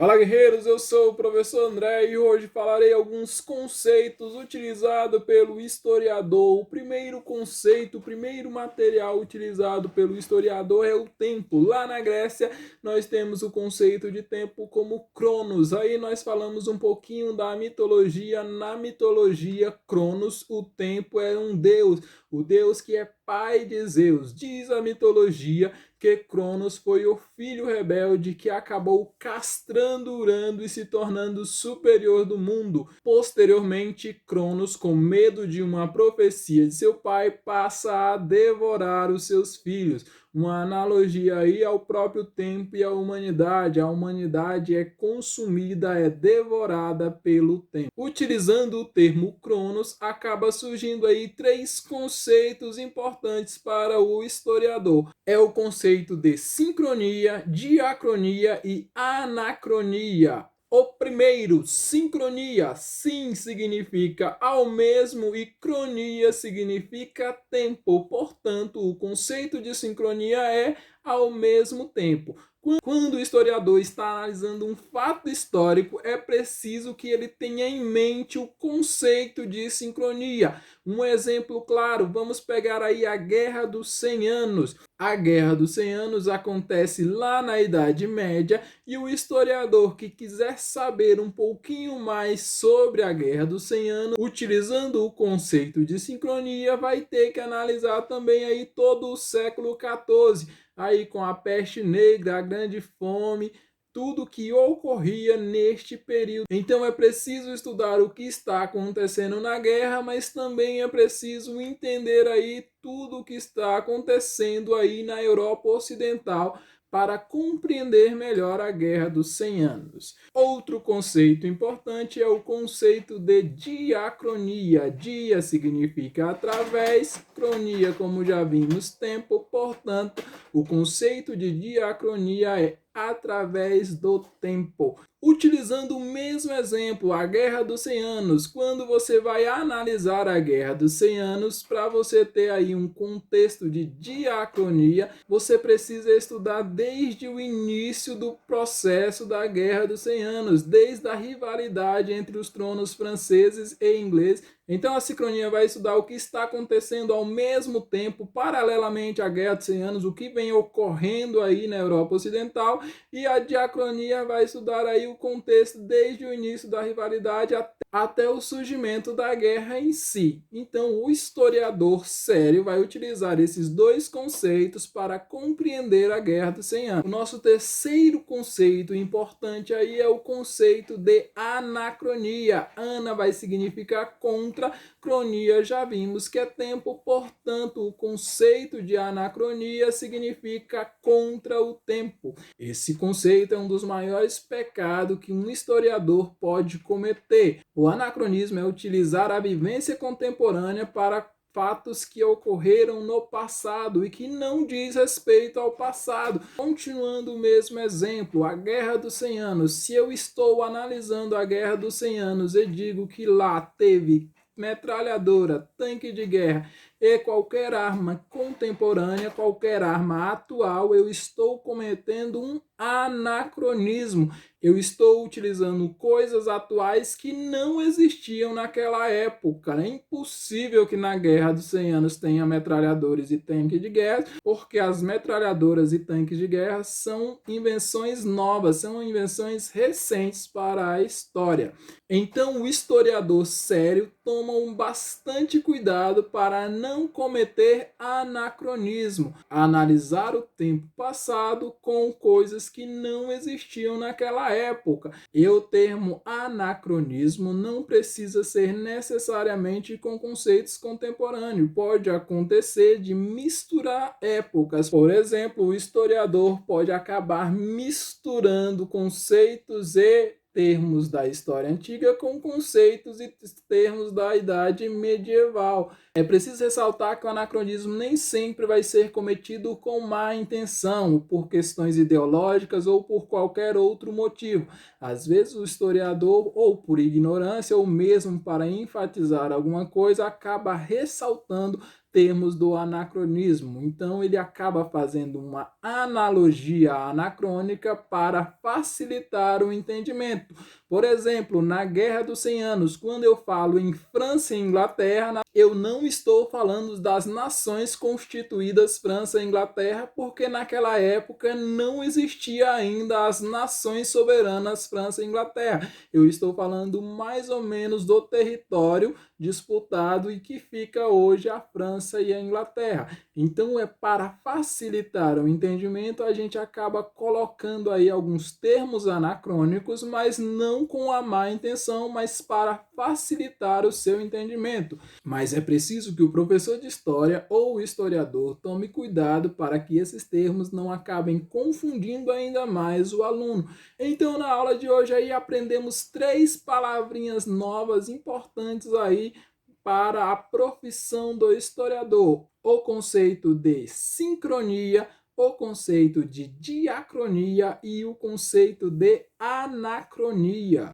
Fala guerreiros, eu sou o professor André e hoje falarei alguns conceitos utilizados pelo historiador. O primeiro conceito, o primeiro material utilizado pelo historiador é o tempo. Lá na Grécia nós temos o conceito de tempo como Cronos. Aí nós falamos um pouquinho da mitologia. Na mitologia, Cronos, o tempo é um deus, o deus que é pai de Zeus. Diz a mitologia que Cronos foi o filho rebelde que acabou castrando Urano e se tornando superior do mundo. Posteriormente, Cronos, com medo de uma profecia de seu pai, passa a devorar os seus filhos. Uma analogia aí ao próprio tempo e à humanidade. A humanidade é consumida, é devorada pelo tempo. Utilizando o termo Cronos, acaba surgindo aí três conceitos importantes para o historiador. É o conceito de sincronia, diacronia e anacronia. O primeiro, sincronia. Sim significa ao mesmo e cronia significa tempo. Portanto, o conceito de sincronia é ao mesmo tempo. Quando o historiador está analisando um fato histórico, é preciso que ele tenha em mente o conceito de sincronia. Um exemplo claro, vamos pegar aí a Guerra dos 100 Anos. A Guerra dos 100 Anos acontece lá na Idade Média e o historiador que quiser saber um pouquinho mais sobre a Guerra dos 100 Anos, utilizando o conceito de sincronia, vai ter que analisar também aí todo o século XIV, aí com a peste negra, a grande fome, tudo que ocorria neste período. Então é preciso estudar o que está acontecendo na guerra, mas também é preciso entender aí tudo o que está acontecendo aí na Europa Ocidental para compreender melhor a Guerra dos 100 Anos. Outro conceito importante é o conceito de diacronia. Dia significa através, cronia, como já vimos, tempo. Portanto, o conceito de diacronia é através do tempo. Utilizando o mesmo exemplo, a Guerra dos 100 Anos, quando você vai analisar a Guerra dos 100 Anos, para você ter aí um contexto de diacronia, você precisa estudar desde o início do processo da Guerra dos 100 Anos, desde a rivalidade entre os tronos franceses e ingleses. Então a sincronia vai estudar o que está acontecendo ao mesmo tempo, paralelamente à Guerra dos 100 Anos, o que vem ocorrendo aí na Europa Ocidental, e a diacronia vai estudar aí o contexto desde o início da rivalidade até o surgimento da guerra em si. Então, o historiador sério vai utilizar esses dois conceitos para compreender a Guerra dos 100 Anos. O nosso terceiro conceito importante aí é o conceito de anacronia. Ana vai significar contra, cronia já vimos que é tempo, portanto, o conceito de anacronia significa contra o tempo. Esse conceito é um dos maiores pecados que um historiador pode cometer. O anacronismo é utilizar a vivência contemporânea para fatos que ocorreram no passado e que não diz respeito ao passado. Continuando o mesmo exemplo, a Guerra dos 100 Anos. Se eu estou analisando a Guerra dos 100 Anos e digo que lá teve metralhadora, tanque de guerra e qualquer arma contemporânea, qualquer arma atual, eu estou cometendo um anacronismo. Eu estou utilizando coisas atuais que não existiam naquela época. É impossível que na Guerra dos 100 Anos tenha metralhadores e tanques de guerra, porque as metralhadoras e tanques de guerra são invenções novas, são invenções recentes para a história. Então, o historiador sério toma bastante cuidado para não cometer anacronismo, analisar o tempo passado com coisas que não existiam naquela época. E o termo anacronismo não precisa ser necessariamente com conceitos contemporâneos. Pode acontecer de misturar épocas. Por exemplo, o historiador pode acabar misturando conceitos e termos da história antiga com conceitos e termos da idade medieval. É preciso ressaltar que o anacronismo nem sempre vai ser cometido com má intenção, por questões ideológicas ou por qualquer outro motivo. Às vezes o historiador, ou por ignorância, ou mesmo para enfatizar alguma coisa, acaba ressaltando termos do anacronismo. Então ele acaba fazendo uma analogia anacrônica para facilitar o entendimento. Por exemplo, na Guerra dos 100 Anos, quando eu falo em França e Inglaterra, eu não estou falando das nações constituídas França e Inglaterra, porque naquela época não existia ainda as nações soberanas França e Inglaterra. Eu estou falando mais ou menos do território disputado e que fica hoje a França e a Inglaterra. Então, para facilitar o entendimento, a gente acaba colocando aí alguns termos anacrônicos, mas não com a má intenção, mas para facilitar o seu entendimento. Mas é preciso que o professor de história ou o historiador tome cuidado para que esses termos não acabem confundindo ainda mais o aluno. Então, na aula de hoje aí aprendemos 3 palavrinhas novas importantes aí para a profissão do historiador: o conceito de sincronia, o conceito de diacronia e o conceito de anacronia.